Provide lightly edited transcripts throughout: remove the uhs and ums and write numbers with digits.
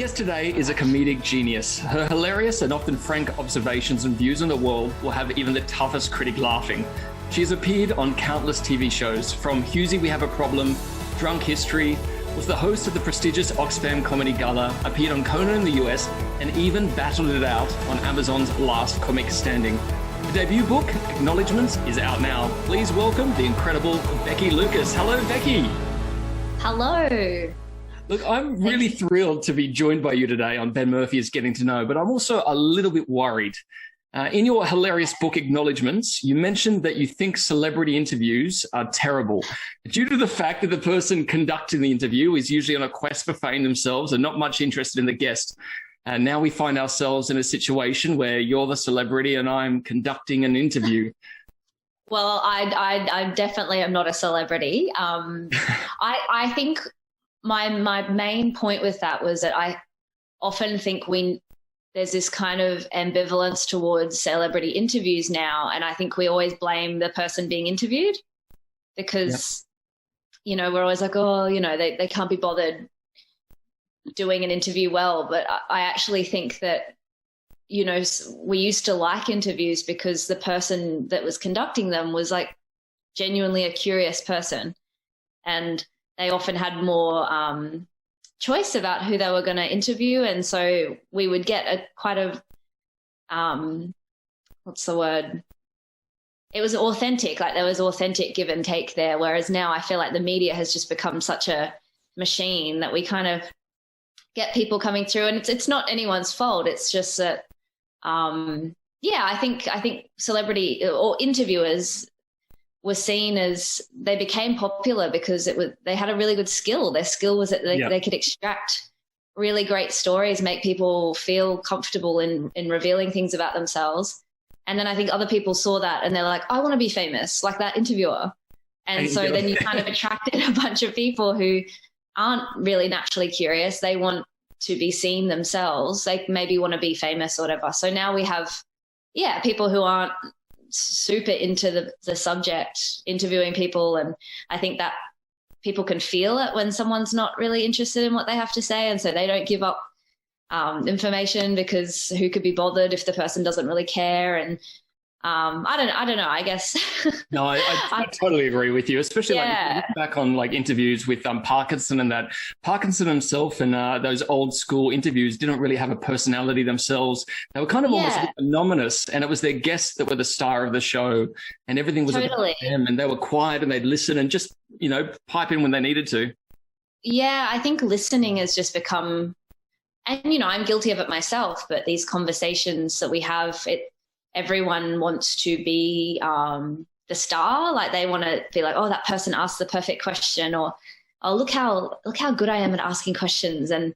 guest today is a comedic genius. Her hilarious and often frank observations and views on the world will have even the toughest critic laughing. She has appeared on countless TV shows, from Hughesy We Have a Problem, Drunk History, was the host of the prestigious Oxfam Comedy Gala, appeared on Conan in the US, and even battled it out on Amazon's Last Comic Standing. The debut book, Acknowledgements, is out now. Please welcome the incredible Becky Lucas. Hello, Becky. Hello. Look, I'm really thrilled to be joined by you today on Ben Murphy is Getting to Know, but I'm also a little bit worried. In your hilarious book, Acknowledgements, you mentioned that you think celebrity interviews are terrible due to the fact that the person conducting the interview is usually on a quest for fame themselves and not much interested in the guest. And now we find ourselves in a situation where you're the celebrity and I'm conducting an interview. Well, I definitely am not a celebrity. I think my main point with that was that I often think there's this kind of ambivalence towards celebrity interviews now, and I think we always blame the person being interviewed because, you know, we're always like, oh, you know, they can't be bothered doing an interview well. But I actually think that, you know, we used to like interviews because the person that was conducting them was like genuinely a curious person, and they often had more choice about who they were going to interview. And so we would get quite a, what's the word? It was authentic, like there was authentic give and take there. Whereas now I feel like the media has just become such a machine that we kind of get people coming through, and it's not anyone's fault. It's just that, I think celebrity or interviewers were seen as, they became popular because they had a really good skill. Their skill was that they could extract really great stories, make people feel comfortable in revealing things about themselves. And then I think other people saw that and they're like, I want to be famous like that interviewer. And so then you kind of attracted a bunch of people who aren't really naturally curious. They want to be seen themselves. They maybe want to be famous or whatever. So now we have, people who aren't super into the subject interviewing people, and I think that people can feel it when someone's not really interested in what they have to say, and so they don't give up information because who could be bothered if the person doesn't really care. And I don't know, I guess. No, I totally agree with you, especially like if you look back on like interviews with Parkinson, and that Parkinson himself and those old school interviews didn't really have a personality themselves. They were kind of almost anonymous, and it was their guests that were the star of the show, and everything was about them, and they were quiet and they'd listen and just, you know, pipe in when they needed to. Yeah, I think listening has just become, and, you know, I'm guilty of it myself, but these conversations that we have, everyone wants to be the star. Like they want to be like, oh, that person asked the perfect question, or oh, look how good I am at asking questions. And,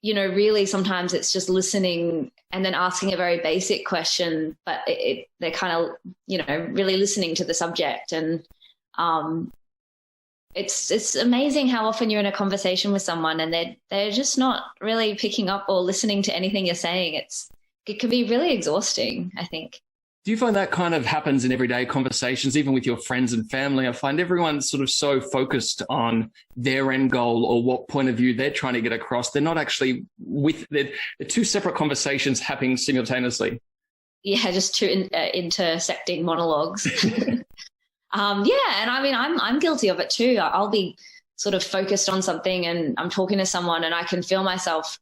you know, really sometimes it's just listening and then asking a very basic question, but they're kind of, you know, really listening to the subject. And it's amazing how often you're in a conversation with someone and they're just not really picking up or listening to anything you're saying. It can be really exhausting, I think. Do you find that kind of happens in everyday conversations, even with your friends and family? I find everyone's sort of so focused on their end goal or what point of view they're trying to get across. They're not actually they're two separate conversations happening simultaneously. Yeah, just two intersecting monologues. And I mean, I'm guilty of it too. I'll be sort of focused on something and I'm talking to someone and I can feel myself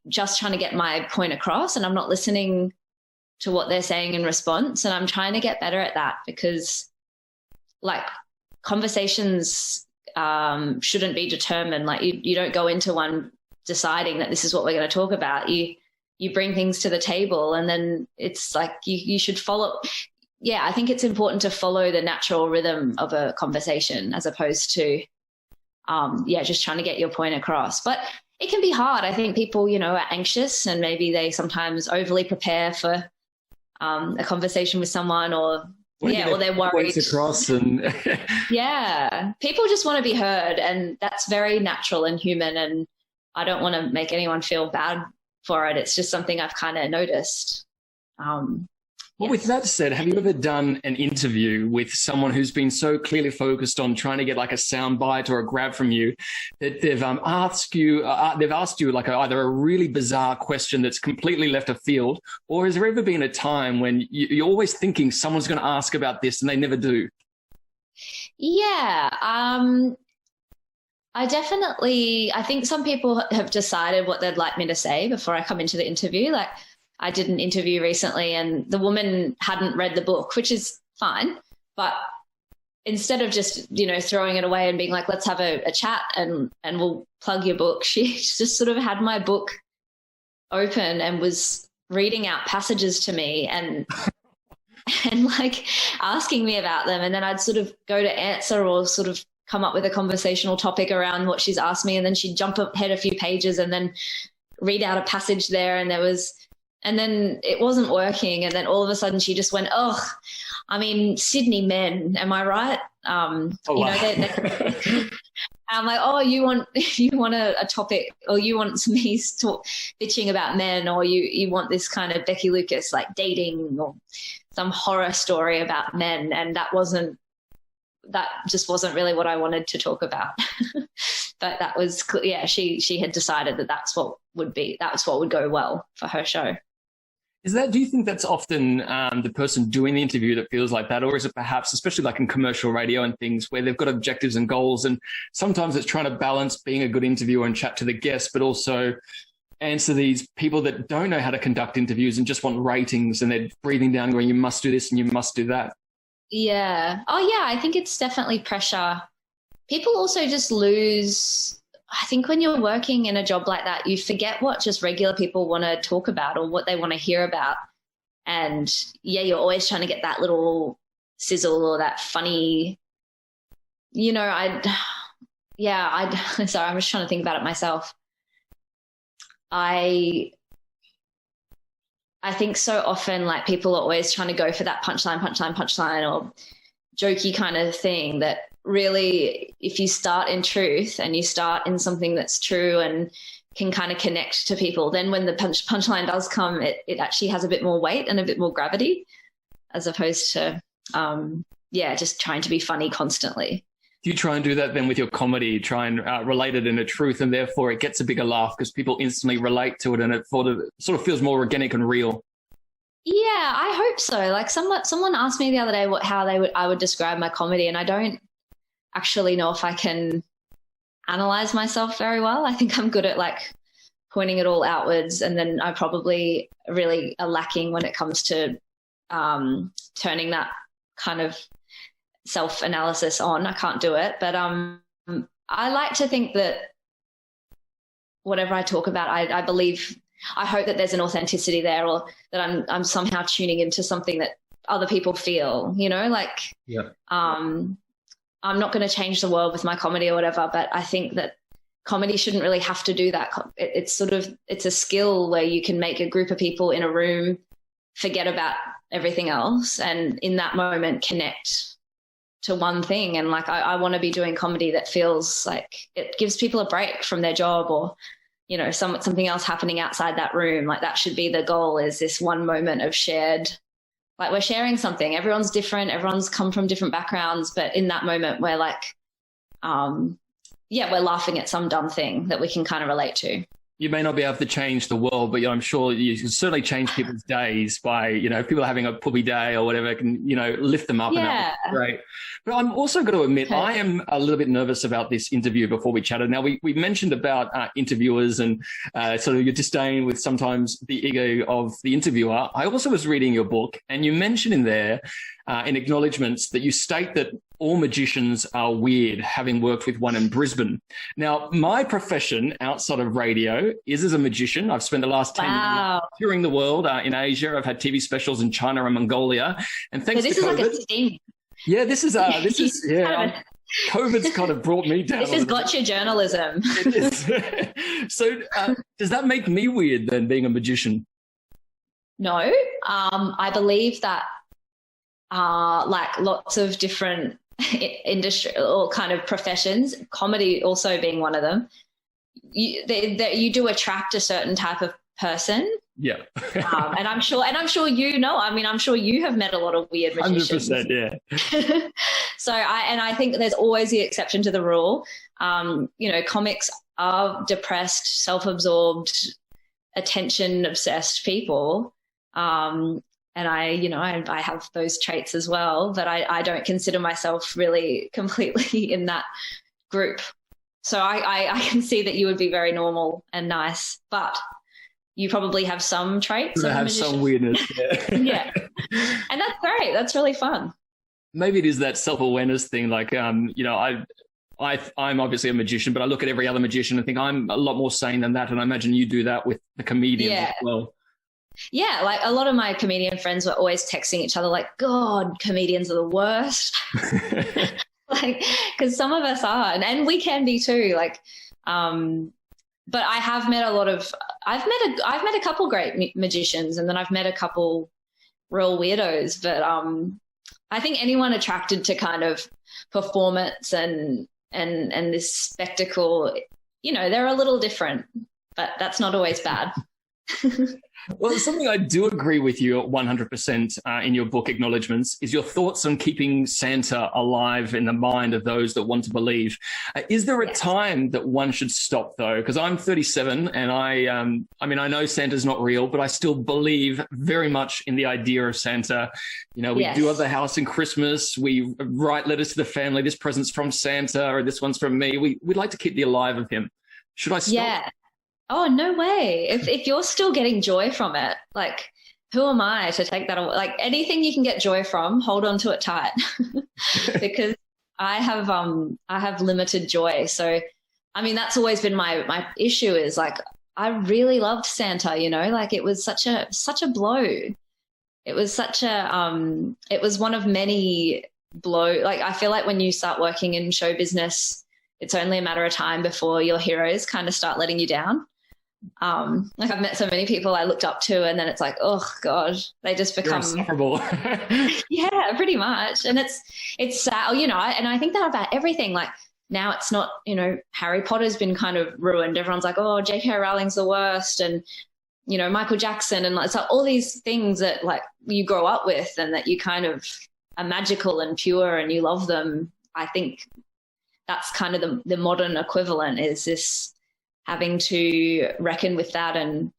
just trying to get my point across, and I'm not listening to what they're saying in response. And I'm trying to get better at that because, like, conversations shouldn't be determined. Like you don't go into one deciding that this is what we're going to talk about. You bring things to the table, and then it's like you should follow. Yeah, I think it's important to follow the natural rhythm of a conversation as opposed to just trying to get your point across. But it can be hard. I think people, you know, are anxious and maybe they sometimes overly prepare for a conversation with someone, or they're worried. Across and people just want to be heard, and that's very natural and human. And I don't want to make anyone feel bad for it. It's just something I've kind of noticed. Well, with that said, have you ever done an interview with someone who's been so clearly focused on trying to get like a sound bite or a grab from you that they've asked you like either a really bizarre question that's completely left of field, or has there ever been a time when you're always thinking someone's going to ask about this and they never do? Yeah. I think some people have decided what they'd like me to say before I come into the interview. Like, I did an interview recently and the woman hadn't read the book, which is fine. But instead of just, throwing it away and being like, let's have a chat and we'll plug your book, she just sort of had my book open and was reading out passages to me and like asking me about them. And then I'd sort of go to answer or sort of come up with a conversational topic around what she's asked me. And then she'd jump ahead a few pages and then read out a passage there. And then it wasn't working. And then all of a sudden she just went, oh, I mean, Sydney men, am I right? Wow. I'm like, oh, you want a topic, or you want me bitching about men, or you want this kind of Becky Lucas, like dating or some horror story about men. And that just wasn't really what I wanted to talk about. But that was, yeah, she had decided that's what would go well for her show. Do you think that's often the person doing the interview that feels like that? Or is it perhaps, especially like in commercial radio and things where they've got objectives and goals, and sometimes it's trying to balance being a good interviewer and chat to the guests, but also answer these people that don't know how to conduct interviews and just want ratings, and they're breathing down going, you must do this and you must do that. Yeah. Oh, yeah, I think it's definitely pressure. People also just lose... I think when you're working in a job like that, you forget what just regular people want to talk about or what they want to hear about. And yeah, you're always trying to get that little sizzle or that funny, sorry, I'm just trying to think about it myself. I think so often, like, people are always trying to go for that punchline or jokey kind of thing, that really, if you start in truth and you start in something that's true and can kind of connect to people, then when the punchline does come, it actually has a bit more weight and a bit more gravity, as opposed to, just trying to be funny constantly. Do you try and do that then with your comedy, try and relate it in a truth, and therefore it gets a bigger laugh because people instantly relate to it and it sort of feels more organic and real? Yeah, I hope so. Like, someone asked me the other day how I would describe my comedy, and I don't actually know if I can analyze myself very well. I think I'm good at like pointing it all outwards, and then I probably really are lacking when it comes to turning that kind of self-analysis on. I can't do it, but I like to think that whatever I talk about, I hope that there's an authenticity there, or that I'm somehow tuning into something that other people feel, like, yeah. I'm not going to change the world with my comedy or whatever, but I think that comedy shouldn't really have to do that. It's a skill where you can make a group of people in a room forget about everything else, and in that moment connect to one thing. And like, I want to be doing comedy that feels like it gives people a break from their job, or, something else happening outside that room. Like, that should be the goal, is this one moment of shared, like, we're sharing something. Everyone's different. Everyone's come from different backgrounds. But in that moment, we're like, we're laughing at some dumb thing that we can kind of relate to. You may not be able to change the world, but I'm sure you can certainly change people's days by, if people are having a poopy day or whatever, can, lift them up. Yeah. And that would be great. But I'm also going to admit, I am a little bit nervous about this interview before we chatted. Now, we mentioned about interviewers and sort of your disdain with sometimes the ego of the interviewer. I also was reading your book, and you mentioned in there, in acknowledgements, that you state that all magicians are weird, having worked with one in Brisbane. Now, my profession outside of radio is as a magician. I've spent the last 10 years touring the world in Asia. I've had TV specials in China and Mongolia. And thanks to COVID. So this is like a sting. Yeah, COVID's kind of brought me down. This has got your journalism. It is. So does that make me weird then, being a magician? No, I believe that like lots of different industry or kind of professions, comedy also being one of them, you do attract a certain type of person Yeah. And I'm sure, I mean, I'm sure you have met a lot of weird magicians. 100%, yeah. So I think there's always the exception to the rule. Comics are depressed, self-absorbed, attention-obsessed people. And I have those traits as well, but I don't consider myself really completely in that group. So I can see that you would be very normal and nice, but you probably have some traits. I have some weirdness. Yeah. Yeah. And that's great. That's really fun. Maybe it is that self-awareness thing. Like, I'm obviously a magician, but I look at every other magician and think I'm a lot more sane than that. And I imagine you do that with the comedians as well. Yeah, like a lot of my comedian friends were always texting each other like, God, comedians are the worst. Like, because some of us are, and we can be too. Like, but I have met I've met a couple great magicians, and then I've met a couple real weirdos. But I think anyone attracted to kind of performance and this spectacle, they're a little different, but that's not always bad. Well, something I do agree with you 100% in your book, Acknowledgements, is your thoughts on keeping Santa alive in the mind of those that want to believe. Is there a time that one should stop, though? Because I'm 37 and I know Santa's not real, but I still believe very much in the idea of Santa. We do have the house in Christmas. We write letters to the family. This present's from Santa or this one's from me. We'd like to keep the alive of him. Should I stop? Yeah. Oh, no way. If you're still getting joy from it, like, who am I to take that away? Like, anything you can get joy from, hold on to it tight. Because I have limited joy. So, I mean, that's always been my issue is like, I really loved Santa, like it was such a blow. It was it was one of many blow. Like, I feel like when you start working in show business, it's only a matter of time before your heroes kind of start letting you down. Like, I've met so many people I looked up to, and then it's like, oh God, they just become insufferable. Yeah, pretty much. And it's sad, and I think that about everything. Like, now it's not, Harry Potter's been kind of ruined. Everyone's like, oh, J.K. Rowling's the worst, and Michael Jackson, and it's like all these things that like you grow up with and that you kind of are magical and pure and you love them. I think that's kind of the modern equivalent, is this having to reckon with that, and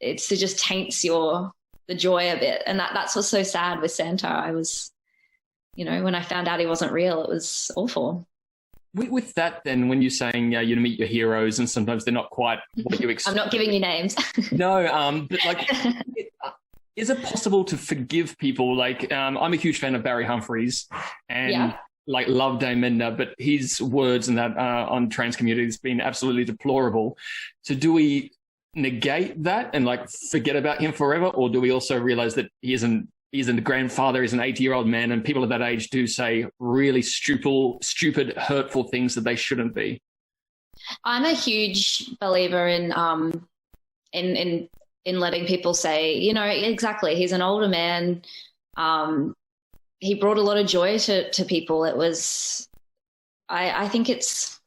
it just taints the joy a bit. And that's what's so sad with Santa. I was, when I found out he wasn't real, it was awful. With that, then, when you're saying you meet your heroes and sometimes they're not quite what you expect. I'm not giving you names. No, but like, is it possible to forgive people? Like, I'm a huge fan of Barry Humphries, and like love Dame Edna, but his words and that on trans community has been absolutely deplorable. So do we negate that and like forget about him forever? Or do we also realize that he's a grandfather, he's an 80-year-old man, and people of that age do say really stupid, hurtful things that they shouldn't be? I'm a huge believer in letting people say, exactly, he's an older man. He brought a lot of joy to people. It was, I think it's,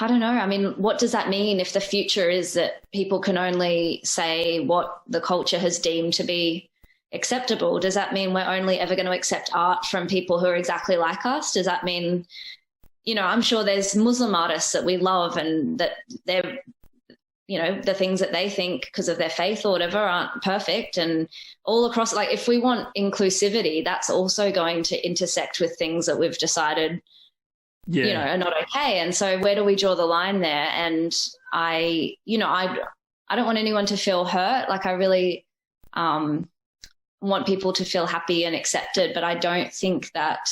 I don't know. I mean, what does that mean if the future is that people can only say what the culture has deemed to be acceptable? Does that mean we're only ever going to accept art from people who are exactly like us? Does that mean, I'm sure there's Muslim artists that we love and that they're, the things that they think because of their faith or whatever aren't perfect, and all across, like, if we want inclusivity, that's also going to intersect with things that we've decided, are not okay. And so where do we draw the line there? And I don't want anyone to feel hurt. Like, I really want people to feel happy and accepted, but I don't think that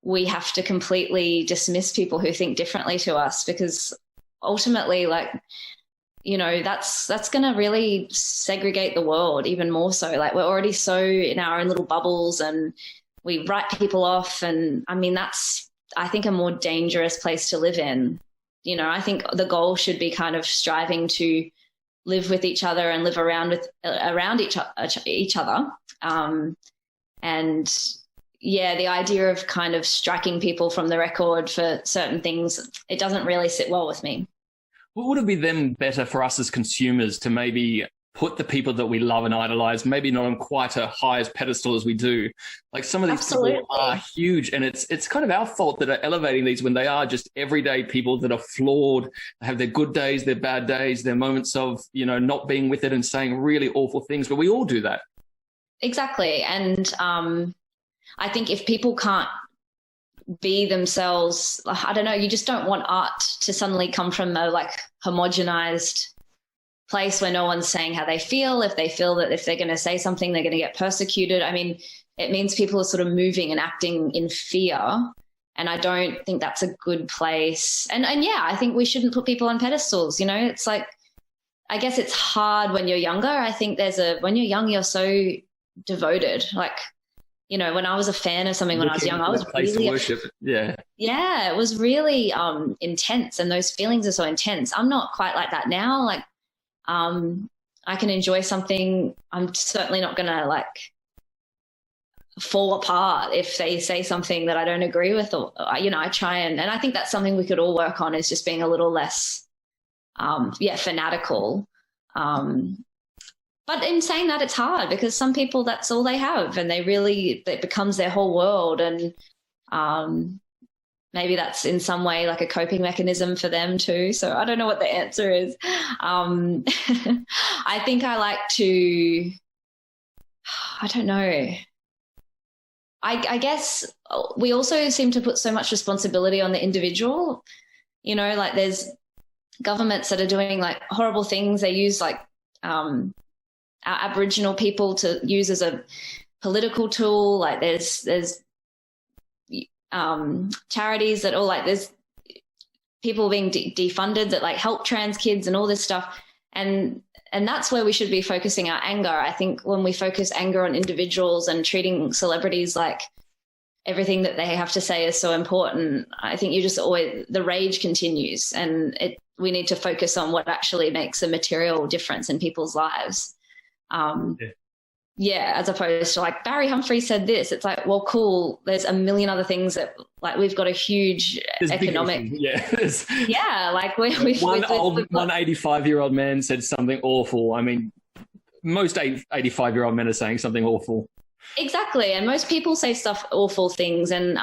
we have to completely dismiss people who think differently to us, because ultimately, like, that's going to really segregate the world even more so. Like, we're already so in our own little bubbles and we write people off. And I mean, that's, I think, a more dangerous place to live in. I think the goal should be kind of striving to live with each other and live around each other. And yeah, the idea of kind of striking people from the record for certain things, it doesn't really sit well with me. would it be then better for us as consumers to maybe put the people that we love and idolize, maybe not on quite a high as pedestal as we do? Like some of these people are huge, and it's kind of our fault that are elevating these when they are just everyday people that are flawed, have their good days, their bad days, their moments of, not being with it and saying really awful things, but we all do that. Exactly. And I think if people can't be themselves, I don't know, you just don't want art to suddenly come from a like homogenized place where no one's saying how they feel. If they feel that if they're going to say something, they're going to get persecuted. I mean, it means people are sort of moving and acting in fear. And I don't think that's a good place. And yeah, I think we shouldn't put people on pedestals. It's like, I guess it's hard when you're younger. I think when you're young, you're so devoted. Like, when I was a fan of something when I was young, I was really worship. Yeah, it was really intense, and those feelings are so intense. I'm not quite like that now. Like, I can enjoy something. I'm certainly not going to like fall apart if they say something that I don't agree with, or I try and I think that's something we could all work on, is just being a little less, fanatical. But in saying that, it's hard because some people, that's all they have, and it becomes their whole world. And maybe that's in some way like a coping mechanism for them too. So I don't know what the answer is. I think I like to, I don't know. I guess we also seem to put so much responsibility on the individual. Like there's governments that are doing like horrible things. They use like, our Aboriginal people to use as a political tool. Like there's charities that all like there's people being defunded that like help trans kids and all this stuff. And that's where we should be focusing our anger. I think when we focus anger on individuals and treating celebrities like everything that they have to say is so important, I think the rage continues, and we need to focus on what actually makes a material difference in people's lives. As opposed to like Barry Humphries said this. It's like, well, cool. There's a million other things that like we've got a huge economic. Like one 85-year-old man said something awful. I mean, most 85-year-old men are saying something awful. Exactly, and most people say awful things, and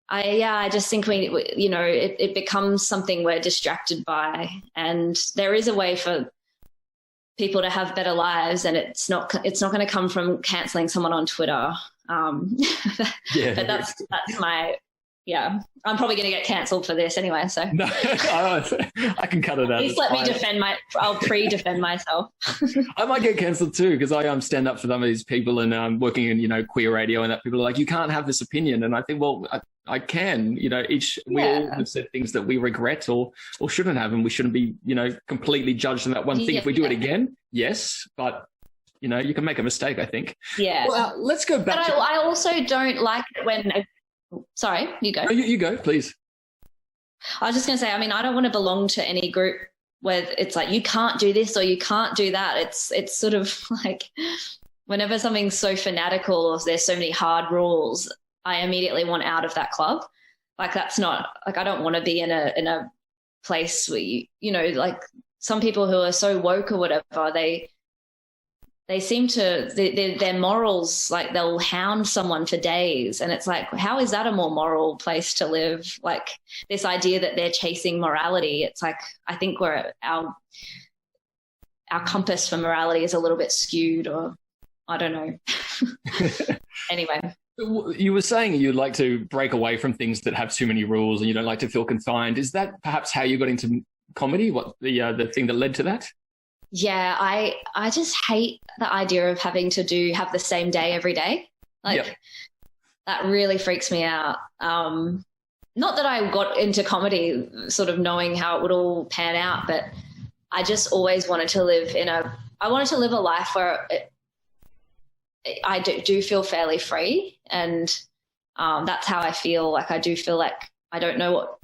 I just think it becomes something we're distracted by, and there is a way for people to have better lives, and it's not going to come from canceling someone on Twitter. But that's my, I'm probably going to get cancelled for this anyway. So no, I can cut it out. At least let me I'll pre-defend myself. I might get cancelled too, because I stand up for some of these people, and working in queer radio, and that people are like, you can't have this opinion, and I think, well, I can. We all have said things that we regret or shouldn't have, and we shouldn't be completely judged on that one thing. If we do it again, yes, but you can make a mistake, I think. Yeah. Well, let's go back. But I also don't like it when. Sorry, you go. No, you go, please. I was just going to say, I mean, I don't want to belong to any group where it's like, you can't do this or you can't do that. It's sort of like whenever something's so fanatical or there's so many hard rules, I immediately want out of that club. Like that's not like, I don't want to be in a place where like some people who are so woke or whatever, they seem to, their morals, like they'll hound someone for days. And it's like, how is that a more moral place to live? Like this idea that they're chasing morality. It's like, I think our compass for morality is a little bit skewed, or I don't know. Anyway. You were saying you'd like to break away from things that have too many rules and you don't like to feel confined. Is that perhaps how you got into comedy? What the thing that led to that? Yeah, I just hate the idea of having to have the same day every day. Like that really freaks me out. Not that I got into comedy sort of knowing how it would all pan out, but I just always wanted to live I wanted to live a life where I do feel fairly free, and that's how I feel. Like I do feel like I don't know what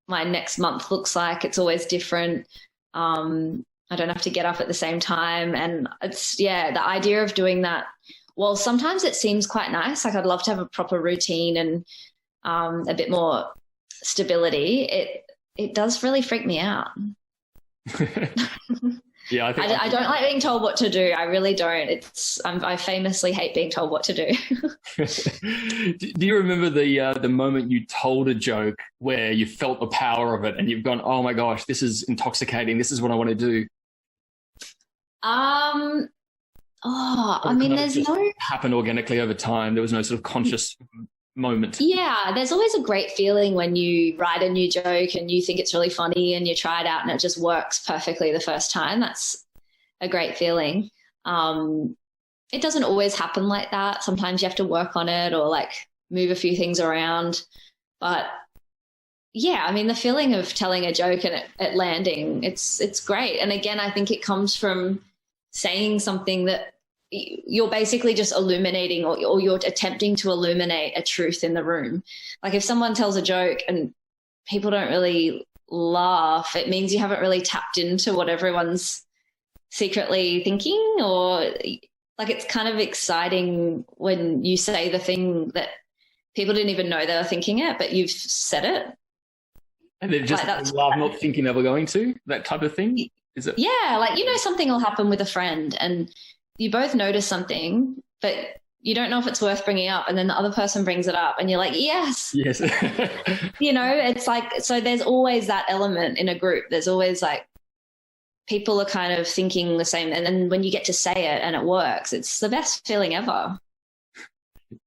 my next month looks like. It's always different. I don't have to get up at the same time. And it's, the idea of doing that, well, sometimes it seems quite nice. Like I'd love to have a proper routine and a bit more stability. It does really freak me out. Yeah, I don't like being told what to do. I really don't. I famously hate being told what to do. Do you remember the moment you told a joke where you felt the power of it and you've gone, oh my gosh, this is intoxicating. This is what I want to do. I mean, there's no happened organically over time. There was no sort of conscious moment. Yeah, there's always a great feeling when you write a new joke and you think it's really funny and you try it out and it just works perfectly the first time. That's a great feeling. It doesn't always happen like that. Sometimes you have to work on it or like move a few things around. But yeah, I mean, the feeling of telling a joke and it landing, it's great. And again, I think it comes from saying something that you're basically just illuminating or you're attempting to illuminate a truth in the room. Like if someone tells a joke and people don't really laugh, it means you haven't really tapped into what everyone's secretly thinking, or like it's kind of exciting when you say the thing that people didn't even know they were thinking it, but you've said it. And they're just love not thinking they were going to, that type of thing? Is it? Yeah, like, you know, something will happen with a friend and you both notice something, but you don't know if it's worth bringing up. And then the other person brings it up and you're like, yes. Yes. You know, it's like, so there's always that element in a group. There's always like, people are kind of thinking the same. And then when you get to say it and it works, it's the best feeling ever.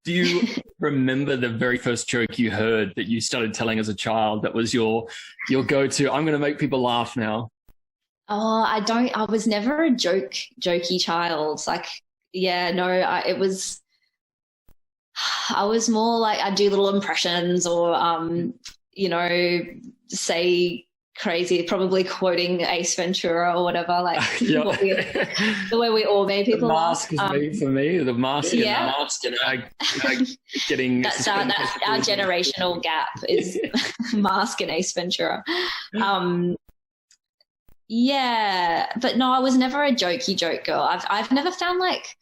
Do you remember the very first joke you heard that you started telling as a child that was your go-to, I'm going to make people laugh now? Oh, I was never a jokey child. Like, yeah, no, I was more like I do little impressions or, you know, say crazy, probably quoting Ace Ventura or whatever, like the way we all made people laugh. The mask is made for me, the mask and the mask, you know, getting... That's our generational gap is Mask and Ace Ventura. Yeah, but no, I was never a jokey joke girl. I've never found like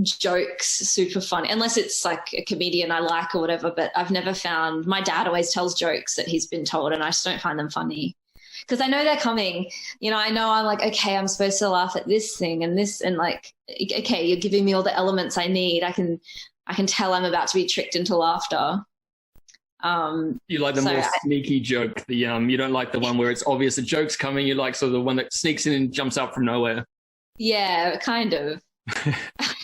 jokes super funny unless it's like a comedian I like or whatever, but I've never found, my dad always tells jokes that he's been told and I just don't find them funny because I know they're coming. You know, I know I'm like, okay, I'm supposed to laugh at this thing and this, and like, okay, you're giving me all the elements I need. I can tell I'm about to be tricked into laughter. You like the more sneaky joke, the you don't like the one where it's obvious the joke's coming. You like sort of the one that sneaks in and jumps out from nowhere. Yeah, kind of.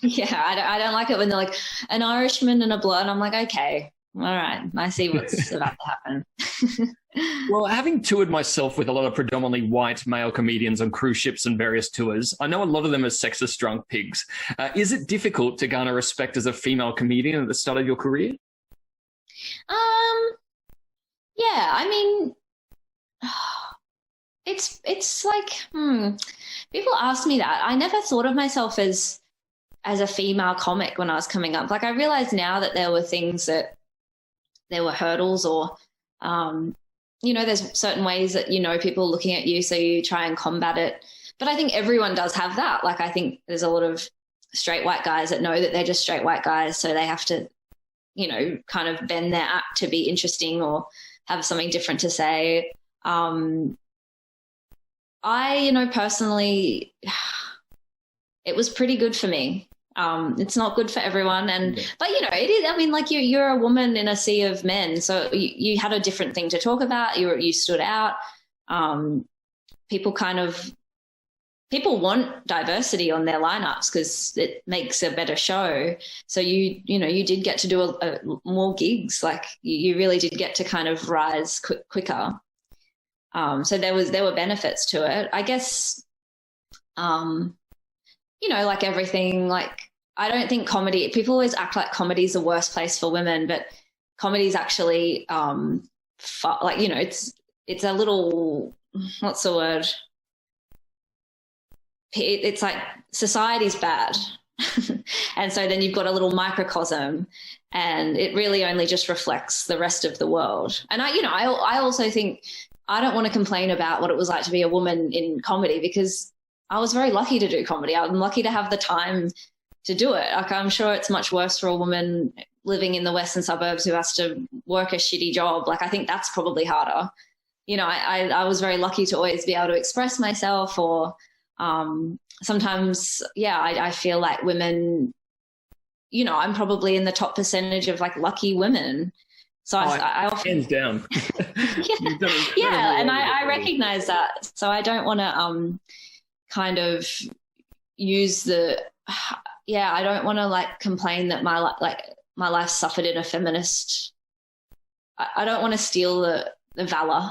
Yeah, I don't like it when they're like an Irishman and a blood. I'm like, okay, all right, I see what's about to happen. Well, having toured myself with a lot of predominantly white male comedians on cruise ships and various tours, I know a lot of them are sexist drunk pigs. Is it difficult to garner respect as a female comedian at the start of your career? Yeah, I mean, it's like, people ask me that. I never thought of myself as a female comic when I was coming up. Like I realize now that there were things that there were hurdles or, you know, there's certain ways that, you know, people looking at you, so you try and combat it. But I think everyone does have that. Like I think there's a lot of straight white guys that know that they're just straight white guys, so they have to, you know, kind of bend their act to be interesting or have something different to say. I, you know, personally, it was pretty good for me. It's not good for everyone. But, you know, it is, I mean, like you're a woman in a sea of men. So you had a different thing to talk about. You stood out. People want diversity on their lineups because it makes a better show. So you did get to do more gigs. Like you really did get to kind of rise quicker. So there were benefits to it, I guess. You know, like everything, like I don't think comedy, people always act like comedy is the worst place for women, but comedy is actually like, you know, it's a little, what's the word? It's like society's bad. And so then you've got a little microcosm and it really only just reflects the rest of the world. And I also think I don't want to complain about what it was like to be a woman in comedy because I was very lucky to do comedy. I'm lucky to have the time to do it. Like I'm sure it's much worse for a woman living in the western suburbs who has to work a shitty job. Like I think that's probably harder. I was very lucky to always be able to express myself, or sometimes, I feel like women, I'm probably in the top percentage of like lucky women. So I often, hands down. and I recognize that. So I don't want to kind of use I don't want to like complain that my life suffered in a feminist. I don't want to steal the valor.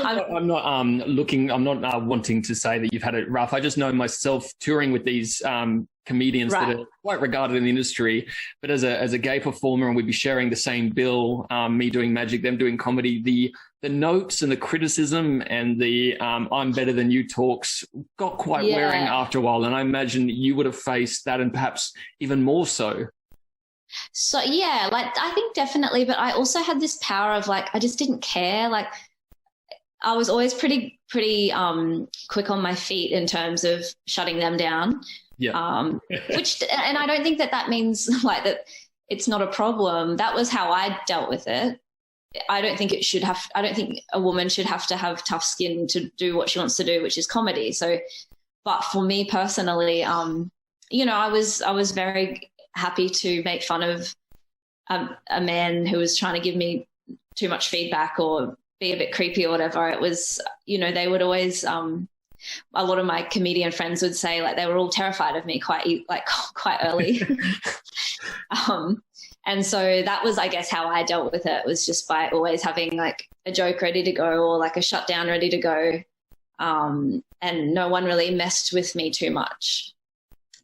I'm not wanting to say that you've had it rough. I just know myself touring with these comedians that are quite regarded in the industry, but as a gay performer, and we'd be sharing the same bill, me doing magic, them doing comedy, the notes and the criticism and the I'm better than you talks got quite wearing after a while. And I imagine you would have faced that, and perhaps even more so. So I think definitely, but I also had this power of like, I just didn't care. Like I was always pretty quick on my feet in terms of shutting them down. Yeah. And I don't think that means like that it's not a problem. That was how I dealt with it. I don't think a woman should have to have tough skin to do what she wants to do, which is comedy. So, but for me personally, I was very happy to make fun of a man who was trying to give me too much feedback or be a bit creepy or whatever. It was, they would always, a lot of my comedian friends would say like they were all terrified of me quite early. And so that was, I guess, how I dealt with it, was just by always having like a joke ready to go or like a shutdown ready to go. And no one really messed with me too much.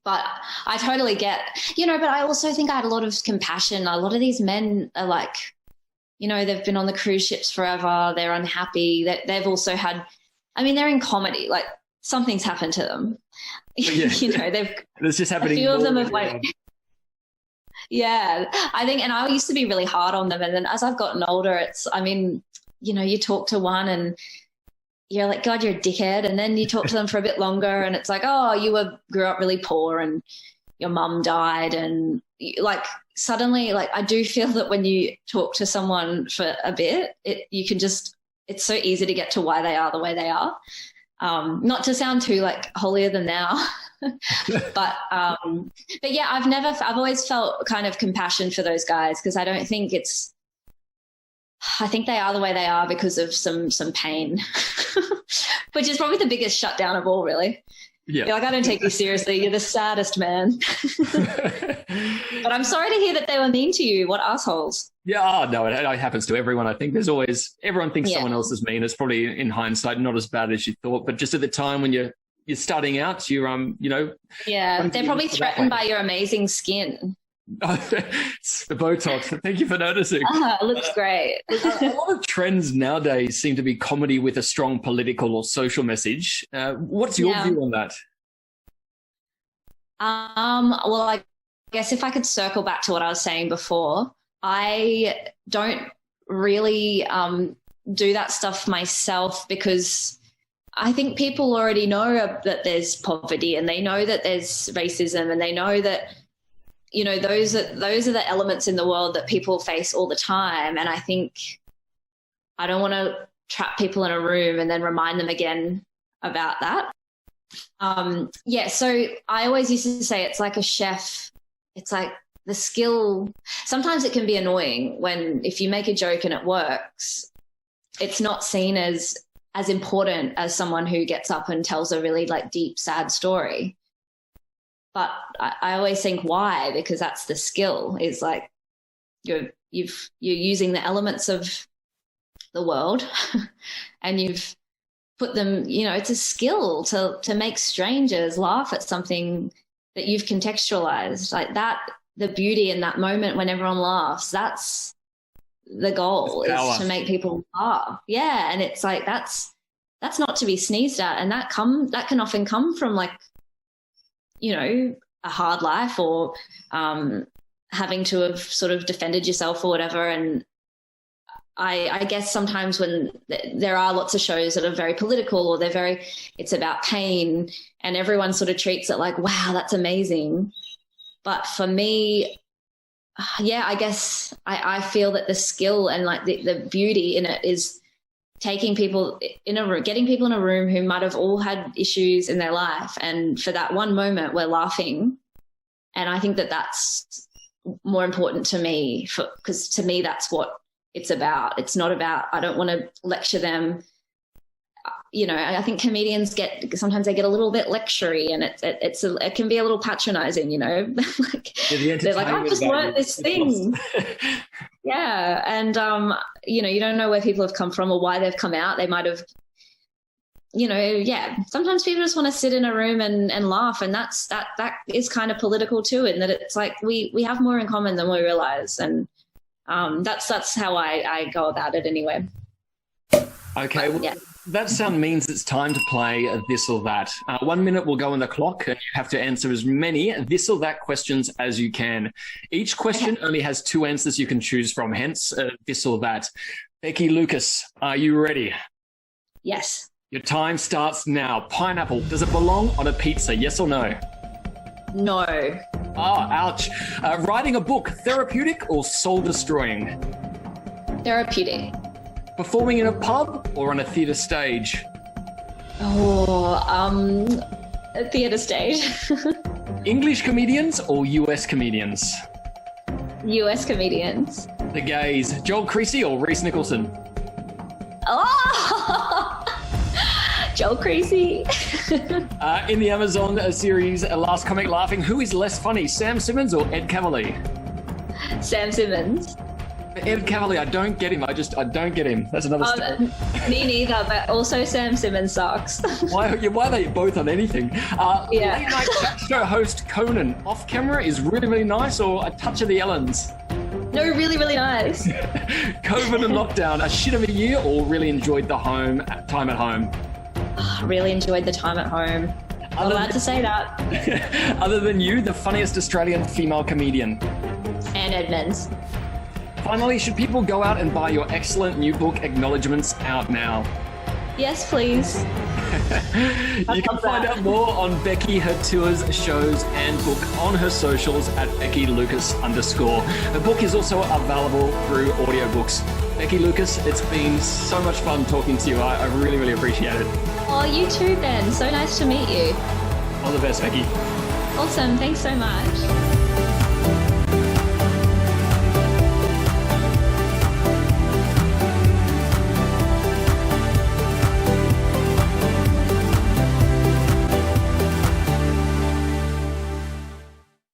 But I totally get, but I also think I had a lot of compassion. A lot of these men are like, they've been on the cruise ships forever. They're unhappy. They've also had, they're in comedy. Like something's happened to them. Yeah. It's just happening. A few of them have like, I think, and I used to be really hard on them. And then as I've gotten older, you talk to one and you're like, God, you're a dickhead. And then you talk to them for a bit longer and it's like, oh, you grew up really poor and your mum died. And like suddenly, like I do feel that when you talk to someone for a bit, it's so easy to get to why they are the way they are. Not to sound too like holier than thou, but yeah, I've always felt kind of compassion for those guys, because I don't think I think they are the way they are because of some pain, which is probably the biggest shutdown of all, really. Yeah. You're like, I don't take you seriously. You're the saddest man. But I'm sorry to hear that they were mean to you. What assholes. Yeah, no, it happens to everyone. I think everyone thinks someone else is mean. It's probably in hindsight not as bad as you thought, but just at the time when you're starting out, you're they're probably threatened by your amazing skin. It's the Botox. Thank you for noticing. It looks great. A lot of trends nowadays seem to be comedy with a strong political or social message. What's your view on that? Well, I guess if I could circle back to what I was saying before, I don't really do that stuff myself, because I think people already know that there's poverty, and they know that there's racism, and they know that those are the elements in the world that people face all the time. And I think I don't want to trap people in a room and then remind them again about that. So I always used to say it's like a chef. It's like the skill. Sometimes it can be annoying if you make a joke and it works, it's not seen as important as someone who gets up and tells a really like deep, sad story. But I always think why, because that's the skill, is like you're using the elements of the world and you've put them, it's a skill to make strangers laugh at something that you've contextualized. Like that, the beauty in that moment when everyone laughs, that's the goal, is to make people laugh. Yeah. And it's like, that's not to be sneezed at. And that can often come from like, a hard life, or having to have sort of defended yourself or whatever. And I guess sometimes when there are lots of shows that are very political, or it's about pain, and everyone sort of treats it like, wow, that's amazing. But for me, I guess I feel that the skill and like the beauty in it is taking people in a room, getting people in a room who might have all had issues in their life. And for that one moment, we're laughing. And I think that that's more important to me, because to me, that's what it's about. It's not about, I don't want to lecture them. You know, I think comedians sometimes they get a little bit lectury, and it can be a little patronizing, you know, like they're like, I've just learned this thing. Yeah. And, you know, you don't know where people have come from or why they've come out. They might've, you know, yeah. Sometimes people just want to sit in a room and laugh. And that is kind of political too. And that it's like, we have more in common than we realize. And, that's how I go about it anyway. Okay. Well, yeah. That sound means it's time to play this or that. 1 minute will go on the clock, and you have to answer as many this or that questions as you can. Each question only has 2 answers you can choose from, hence this or that. Becky, Lucas, are you ready? Yes. Your time starts now. Pineapple, does it belong on a pizza, yes or no? No. Oh, ouch. Writing a book, therapeutic or soul-destroying? Therapeutic. Performing in a pub or on a theatre stage? Oh, a theatre stage. English comedians or US comedians? US comedians. The gays, Joel Creasy or Reese Nicholson? Oh! Joel Creasy. In the Amazon series Last Comic Laughing, who is less funny, Sam Simmons or Ed Cavalier? Sam Simmons. Ed Cavalier, I don't get him. I don't get him. That's another story. Me neither, but also Sam Simmons sucks. Why are they both on anything? Yeah. Late night chat show host Conan, off camera is really, really nice, or a touch of the Ellens? No, really, really nice. COVID and lockdown, a shit of a year, or really enjoyed the time at home? Really enjoyed the time at home. Not allowed to say that. Other than you, the funniest Australian female comedian? Anne Edmonds. Finally, should people go out and buy your excellent new book, Acknowledgements, out now? Yes, please. You can find out more on Becky, her tours, shows, and book on her socials at BeckyLucas_. The book is also available through audiobooks. Becky Lucas, it's been so much fun talking to you. I really, really appreciate it. Oh, you too, Ben. So nice to meet you. All the best, Becky. Awesome. Thanks so much.